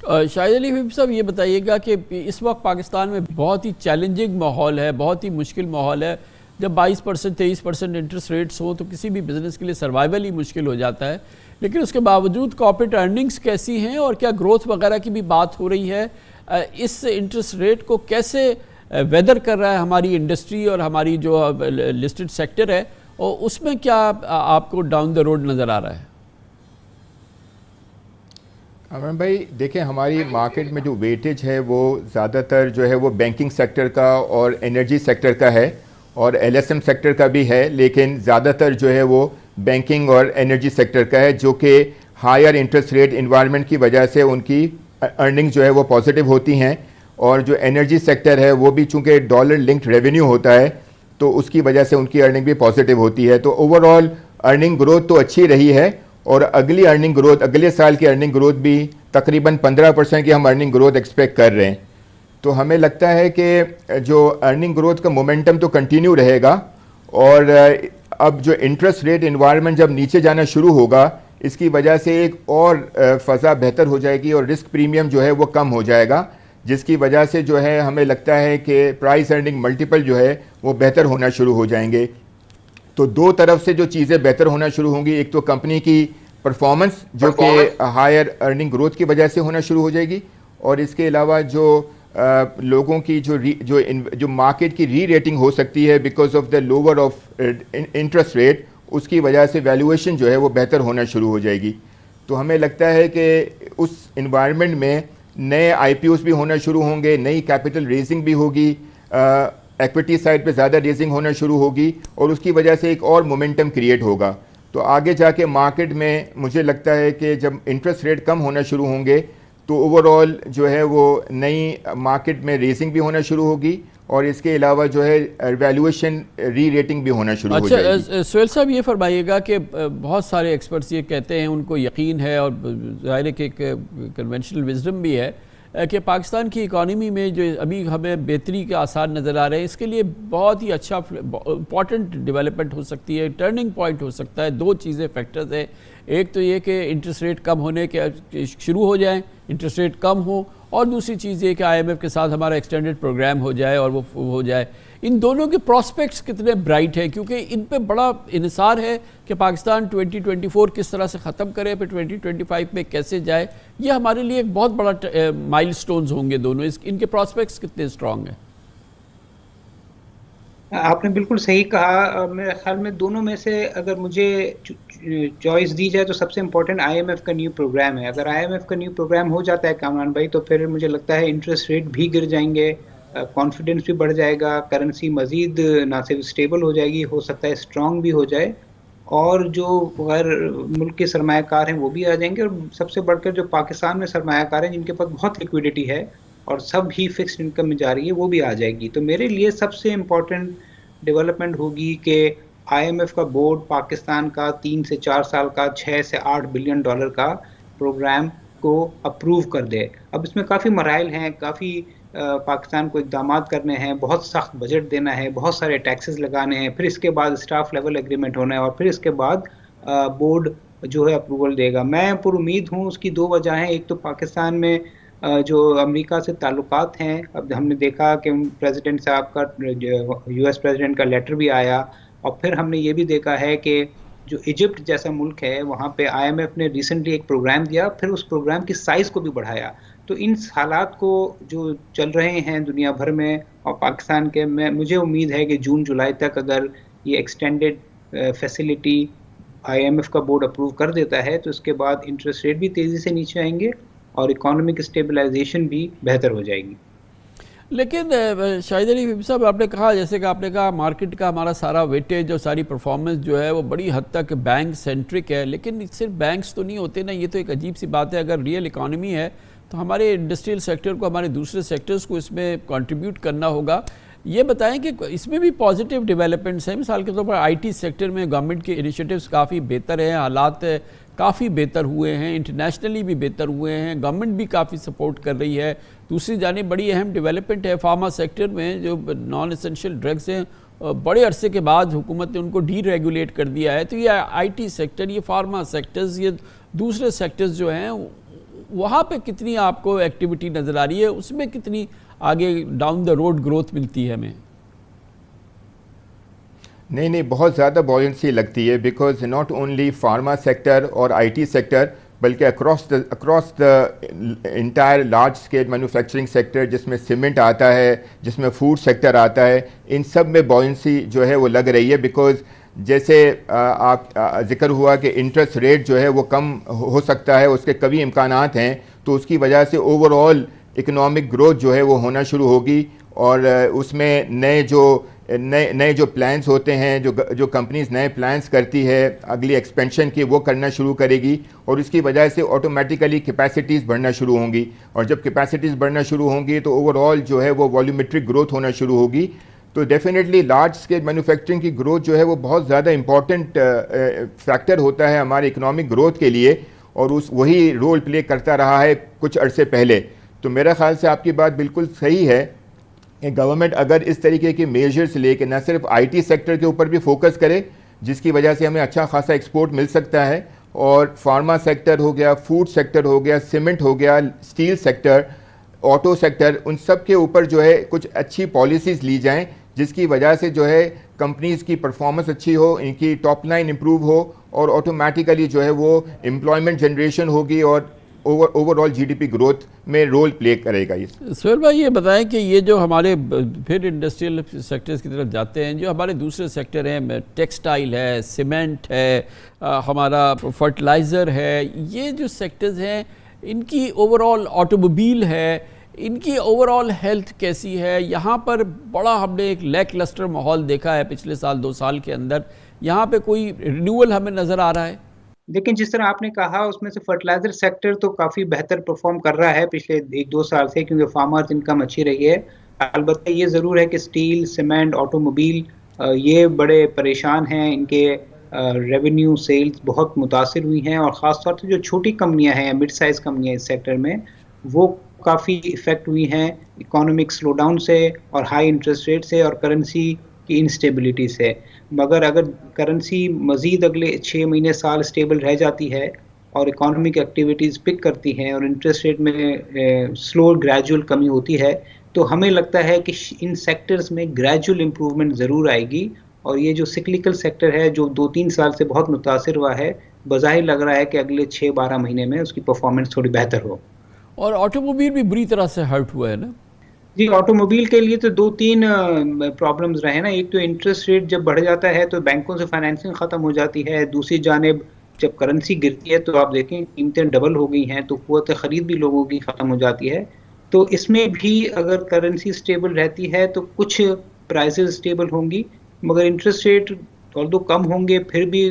شاہد علی حبیب صاحب یہ بتائیے گا کہ اس وقت پاکستان میں بہت ہی چیلنجنگ ماحول ہے، بہت ہی مشکل ماحول ہے. جب 22% 23% انٹرسٹ ریٹس ہوں تو کسی بھی بزنس کے لیے سروائیول ہی مشکل ہو جاتا ہے. لیکن اس کے باوجود کارپوریٹ ارننگز کیسی ہیں اور کیا گروتھ وغیرہ کی بھی بات ہو رہی ہے؟ اس انٹرسٹ ریٹ کو کیسے ویدر کر رہا ہے ہماری انڈسٹری اور ہماری جو لسٹڈ سیکٹر ہے، اور اس میں کیا آپ کو ڈاؤن دا روڈ نظر آ رہا ہے؟ عمران بھائی دیکھیں، ہماری مارکیٹ میں جو ویٹیج ہے وہ زیادہ تر جو ہے وہ بینکنگ سیکٹر کا اور انرجی سیکٹر کا ہے، اور ایل ایس ایم سیکٹر کا بھی ہے، لیکن زیادہ تر جو ہے وہ بینکنگ اور انرجی سیکٹر کا ہے، جو کہ ہائر انٹرسٹ ریٹ انوائرمنٹ کی وجہ سے ان کی ارننگ جو ہے وہ پازیٹیو ہوتی ہیں. اور جو انرجی سیکٹر ہے وہ بھی چونکہ ڈالر لنکڈ ریونیو ہوتا ہے تو اس کی وجہ سے ان کی ارننگ بھی پازیٹیو ہوتی ہے. تو اوور آل ارننگ گروتھ تو اچھی رہی ہے، اور اگلی ارننگ گروتھ، اگلے سال کی ارننگ گروتھ بھی تقریباً 15% کی ہم ارننگ گروتھ ایکسپیکٹ کر رہے ہیں. تو ہمیں لگتا ہے کہ جو ارننگ گروتھ کا مومنٹم تو کنٹینیو رہے گا، اور اب جو انٹرسٹ ریٹ انوائرمنٹ جب نیچے جانا شروع ہوگا اس کی وجہ سے ایک اور فضا بہتر ہو جائے گی، اور رسک پریمیم جو ہے وہ کم ہو جائے گا، جس کی وجہ سے جو ہے ہمیں لگتا ہے کہ پرائز ارننگ ملٹیپل جو ہے وہ بہتر ہونا شروع ہو جائیں گے. تو دو طرف سے جو چیزیں بہتر ہونا شروع ہوں گی، ایک تو کمپنی کی پرفارمنس جو کہ ہائر ارننگ گروتھ کی وجہ سے ہونا شروع ہو جائے گی، اور اس کے علاوہ جو لوگوں کی جو مارکیٹ کی ری ریٹنگ ہو سکتی ہے because of the lower of interest rate, اس کی وجہ سے ویلیویشن جو ہے وہ بہتر ہونا شروع ہو جائے گی. تو ہمیں لگتا ہے کہ اس انوائرمنٹ میں نئے آئی پی اوز بھی ہونا شروع ہوں گے، نئی کیپٹل ریزنگ بھی ہوگی، ایکویٹی سائڈ پہ زیادہ ریزنگ ہونا شروع ہوگی، اور اس کی وجہ سے ایک اور مومنٹم کریٹ ہوگا. تو آگے جا کے مارکیٹ میں مجھے لگتا ہے کہ جب انٹرسٹ ریٹ کم ہونا شروع ہوں گے تو اوور آل جو ہے وہ نئی مارکیٹ میں ریزنگ بھی ہونا شروع ہوگی، اور اس کے علاوہ جو ہے ویلیویشن ری ریٹنگ بھی ہونا شروع ہو جائے گی. اچھا سہیل صاحب یہ فرمائیے گا کہ بہت سارے ایکسپرٹس یہ کہتے ہیں، ان کو یقین ہے اور ظاہر ہے کہ ایک کنونشنل وزڈم بھی ہے کہ پاکستان کی اکانومی میں جو ابھی ہمیں بہتری کے آثار نظر آ رہے ہیں، اس کے لیے بہت ہی اچھا امپورٹنٹ ڈیولپمنٹ ہو سکتی ہے، ٹرننگ پوائنٹ ہو سکتا ہے. دو چیزیں فیکٹرز ہیں، ایک تو یہ کہ انٹرسٹ ریٹ کم ہونے کے شروع ہو جائیں، انٹرسٹ ریٹ کم ہو، اور دوسری چیز یہ کہ آئی ایم ایف کے ساتھ ہمارا ایکسٹینڈڈ پروگرام ہو جائے اور وہ ہو جائے. ان دونوں کے پراسپیکٹس کتنے برائٹ ہیں؟ کیونکہ ان پہ بڑا انحصار ہے کہ پاکستان 2024 کس طرح سے ختم کرے، پھر 2025 میں کیسے جائے. یہ ہمارے لیے ایک بہت بڑا مائل سٹونز ہوں گے دونوں. ان کے پراسپیکٹس کتنے سٹرونگ ہیں؟ آپ نے بالکل صحیح کہا. میرے خیال میں دونوں میں سے اگر مجھے چوائس دی جائے تو سب سے امپورٹنٹ آئی ایم ایف کا نیو پروگرام ہے. اگر آئی ایم ایف کا نیو پروگرام ہو جاتا ہے کامران بھائی، تو پھر مجھے لگتا ہے انٹرسٹ ریٹ بھی گر جائیں گے، کانفیڈنس بھی بڑھ جائے گا، کرنسی مزید نہ صرف اسٹیبل ہو جائے گی، ہو سکتا ہے اسٹرانگ بھی ہو جائے، اور جو غیر ملک کے سرمایہ کار ہیں وہ بھی آ جائیں گے، اور سب سے بڑھ کر جو پاکستان میں سرمایہ کار ہیں جن کے پاس بہت لیکویڈیٹی ہے اور سب ہی فکسڈ انکم میں جا رہی ہے، وہ بھی آ جائے گی. تو میرے لیے سب سے امپورٹنٹ ڈیولپمنٹ ہوگی کہ آئی ایم ایف کا بورڈ پاکستان کا 3 سے 4 سال کا 6 سے 8 بلین ڈالر کا پروگرام کو اپروو کر دے. اب اس میں کافی مراحل ہیں، کافی پاکستان کو اقدامات کرنے ہیں، بہت سخت بجٹ دینا ہے، بہت سارے ٹیکسز لگانے ہیں، پھر اس کے بعد اسٹاف لیول ایگریمنٹ ہونا ہے، اور پھر اس کے بعد بورڈ جو ہے اپروول دے گا. میں پر امید ہوں. اس کی دو وجہ ہیں. ایک تو پاکستان میں جو امریکہ سے تعلقات ہیں، اب ہم نے دیکھا کہ پریزیڈنٹ صاحب کا یو ایس پریزیڈنٹ کا لیٹر بھی آیا، اور پھر ہم نے یہ بھی دیکھا ہے کہ جو ایجپٹ جیسا ملک ہے وہاں پہ آئی ایم ایف نے ریسنٹلی ایک پروگرام دیا، پھر اس پروگرام کی سائز کو بھی بڑھایا. تو ان حالات کو جو چل رہے ہیں دنیا بھر میں اور پاکستان کے میں، مجھے امید ہے کہ جون جولائی تک اگر یہ extended facility I M F کا بورڈ اپروو کر دیتا ہے تو اس کے بعد انٹرسٹ ریٹ بھی تیزی سے نیچے آئیں گے اور اکانومک اسٹیبلائزیشن بھی بہتر ہو جائے گی. لیکن شاہد علی حبیب صاحب، آپ نے کہا، جیسے کہ آپ نے کہا مارکیٹ کا ہمارا سارا ویٹیج اور ساری پرفارمنس جو ہے وہ بڑی حد تک بینک سینٹرک ہے، لیکن صرف بینکس تو نہیں ہوتے نا. یہ تو ایک عجیب سی بات ہے. اگر ریئل اکانومی ہے تو ہمارے انڈسٹریل سیکٹر کو، ہمارے دوسرے سیکٹرز کو اس میں کنٹریبیوٹ کرنا ہوگا. یہ بتائیں کہ اس میں بھی پازیٹیو ڈیولپمنٹس ہیں. مثال کے طور پر آئی ٹی سیکٹر میں گورنمنٹ کے انیشیٹوز کافی بہتر ہیں، حالات کافی بہتر ہوئے ہیں، انٹرنیشنلی بھی بہتر ہوئے ہیں، گورنمنٹ بھی کافی سپورٹ کر رہی ہے. دوسری جانب بڑی اہم ڈیولپمنٹ ہے فارما سیکٹر میں، جو نان اسینشیل ڈرگز ہیں بڑے عرصے کے بعد حکومت نے ان کو ڈی ریگولیٹ کر دیا ہے. تو یہ آئی ٹی سیکٹر، یہ فارما سیکٹرز، یہ دوسرے سیکٹرز جو ہیں وہاں پہ کتنی آپ کو ایکٹیویٹی نظر آ رہی ہے, اس میں کتنی آگے ڈاؤن دا روڈ گروتھ ملتی ہے ہمیں؟ نہیں بہت زیادہ بوئنسی لگتی ہے, because not only pharma sector اور آئی ٹی سیکٹر بلکہ across the entire large scale manufacturing sector, جس میں سیمنٹ آتا ہے, جس میں فوڈ سیکٹر آتا ہے, ان سب میں بوئنسی جو ہے وہ لگ رہی ہے. بیکاز جیسے آپ ذکر ہوا کہ انٹرسٹ ریٹ جو ہے وہ کم ہو سکتا ہے, اس کے کبھی امکانات ہیں, تو اس کی وجہ سے اوور آل اکنامک گروتھ جو ہے وہ ہونا شروع ہوگی, اور اس میں نئے جو پلانز ہوتے ہیں, جو کمپنیز نئے پلانز کرتی ہے اگلی ایکسپینشن کی, وہ کرنا شروع کرے گی, اور اس کی وجہ سے آٹومیٹیکلی کیپیسٹیز بڑھنا شروع ہوں گی, اور جب کیپیسٹیز بڑھنا شروع ہوں گی تو اوور آل جو ہے وہ والیومیٹرک گروتھ ہونا شروع ہوگی. تو ڈیفینیٹلی لارج اسکیل مینوفیکچرنگ کی گروتھ جو ہے وہ بہت زیادہ امپورٹنٹ فیکٹر ہوتا ہے ہمارے اکنامک گروتھ کے لیے, اور وہی رول پلے کرتا رہا ہے کچھ عرصے پہلے. تو میرا خیال سے آپ کی بات بالکل صحیح ہے کہ گورنمنٹ اگر اس طریقے کے میجرز لے کے نہ صرف آئی ٹی سیکٹر کے اوپر بھی فوکس کرے, جس کی وجہ سے ہمیں اچھا خاصا ایکسپورٹ مل سکتا ہے, اور فارما سیکٹر ہو گیا, فوڈ سیکٹر ہو گیا, سیمنٹ ہو گیا, اسٹیل سیکٹر, آٹو سیکٹر, ان سب کے اوپر جو ہے کچھ اچھی پالیسیز لی جائیں, جس کی وجہ سے جو ہے کمپنیز کی پرفارمنس اچھی ہو, ان کی ٹاپ لائن امپروو ہو, اور آٹومیٹیکلی جو ہے وہ امپلائمنٹ جنریشن ہوگی, اور overall G D P growth میں رول پلے کرے گا. سہیل بھائی یہ بتائیں کہ یہ جو ہمارے پھر انڈسٹریل سیکٹرز کی طرف جاتے ہیں, جو ہمارے دوسرے سیکٹر ہیں, ٹیکسٹائل ہے, سیمنٹ ہے, ہمارا فرٹیلائزر ہے, یہ جو سیکٹرز ہیں ان کی اوور آل, آٹو موبائل ہے, ان کی اوور آل ہیلتھ کیسی ہے؟ یہاں پر بڑا ہم نے ایک لیک لسٹر ماحول دیکھا ہے پچھلے سال 2 سال کے اندر, یہاں پہ کوئی رینیول ہمیں نظر آ رہا ہے؟ لیکن جس طرح آپ نے کہا اس میں سے فرٹیلائزر سیکٹر تو کافی بہتر پرفارم کر رہا ہے پچھلے 1-2 سال سے, کیونکہ فارمرز انکم اچھی رہی ہے. البتہ یہ ضرور ہے کہ سٹیل, سیمنٹ, آٹو موبائل یہ بڑے پریشان ہیں, ان کے ریونیو سیلز بہت متاثر ہوئی ہیں, اور خاص طور سے جو چھوٹی کمپنیاں ہیں, مڈ سائز کمپنیاں اس سیکٹر میں, وہ کافی افیکٹ ہوئی ہیں اکانومک سلو ڈاؤن سے, اور ہائی انٹرسٹ ریٹ سے, اور کرنسی کی انسٹیبلٹی سے. مگر اگر کرنسی مزید اگلے 6 مہینے سال اسٹیبل رہ جاتی ہے, اور اکانومک ایکٹیویٹیز پک کرتی ہیں, اور انٹرسٹ ریٹ میں سلو گریجول کمی ہوتی ہے, تو ہمیں لگتا ہے کہ ان سیکٹرز میں گریجول امپروومنٹ ضرور آئے گی. اور یہ جو سکلیکل سیکٹر ہے جو 2-3 سال سے بہت متاثر ہوا ہے, بظاہر لگ رہا ہے کہ اگلے 6-12 مہینے میں اس کی پرفارمنس تھوڑی بہتر ہو. اور آٹو موبائل بھی بری طرح سے ہرٹ ہوا ہے نا؟ جی, آٹو موبائل کے لیے تو 2-3 پرابلمز رہے نا. ایک تو انٹرسٹ ریٹ جب بڑھ جاتا ہے تو بینکوں سے فائنینسنگ ختم ہو جاتی ہے. دوسری جانب جب کرنسی گرتی ہے تو آپ دیکھیں قیمتیں ڈبل ہو گئی ہیں, تو قوت خرید بھی لوگوں کی ختم ہو جاتی ہے. تو اس میں بھی اگر کرنسی اسٹیبل رہتی ہے تو کچھ پرائسز اسٹیبل ہوں گی, مگر انٹرسٹ ریٹ although کم ہوں گے پھر بھی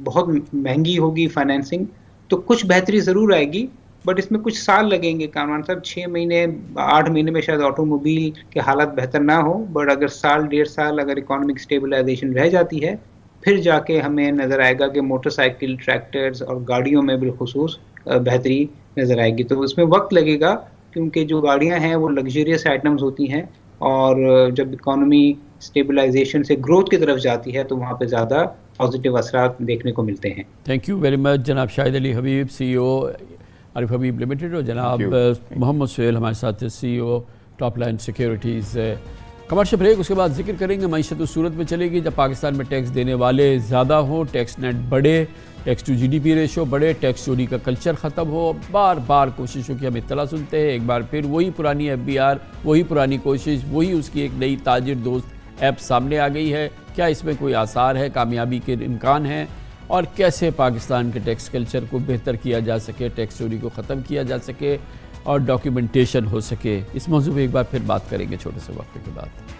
بہت مہنگی ہوگی فائنینسنگ, تو کچھ بہتری ضرور آئے گی. بٹ اس میں کچھ سال لگیں گے کامران صاحب, 6 مہینے 8 مہینے میں شاید آٹو موبائل کے حالات بہتر نہ ہو, بٹ اگر 1-1.5 سال اگر اکانومک اسٹیبلائزیشن رہ جاتی ہے, پھر جا کے ہمیں نظر آئے گا کہ موٹر سائیکل, ٹریکٹرز اور گاڑیوں میں بالخصوص بہتری نظر آئے گی. تو اس میں وقت لگے گا, کیونکہ جو گاڑیاں ہیں وہ لگژریس آئٹمز ہوتی ہیں, اور جب اکانومی اسٹیبلائزیشن سے گروتھ کی طرف جاتی ہے تو وہاں پہ زیادہ پازیٹیو اثرات دیکھنے کو ملتے ہیں. تھینک یو ویری مچ جناب شاہد علی حبیب, سی ای او عارف حبیب لمیٹڈ, اور جناب محمد سہیل ہمارے ساتھ C E O Topline Securities. Commercial break, اس کے بعد ذکر کریں گے معیشت اس صورت میں چلے گی جب پاکستان میں ٹیکس دینے والے زیادہ ہوں, ٹیکس نیٹ بڑھے, tax to G D P ratio بڑھے, ٹیکس چوری کا کلچر ختم ہو. بار بار کوششوں کی ہم اطلاع سنتے ہیں, ایک بار پھر وہی پرانی ایف بی آر, وہی پرانی کوشش, وہی اس کی ایک نئی تاجر دوست ایپ سامنے آ گئی ہے. کیا اس میں کوئی آثار ہے, کامیابی کے امکان ہیں, اور کیسے پاکستان کے ٹیکس کلچر کو بہتر کیا جا سکے, ٹیکس چوری کو ختم کیا جا سکے, اور ڈاکیومنٹیشن ہو سکے؟ اس موضوع پہ ایک بار پھر بات کریں گے چھوٹے سے وقفے کے بعد.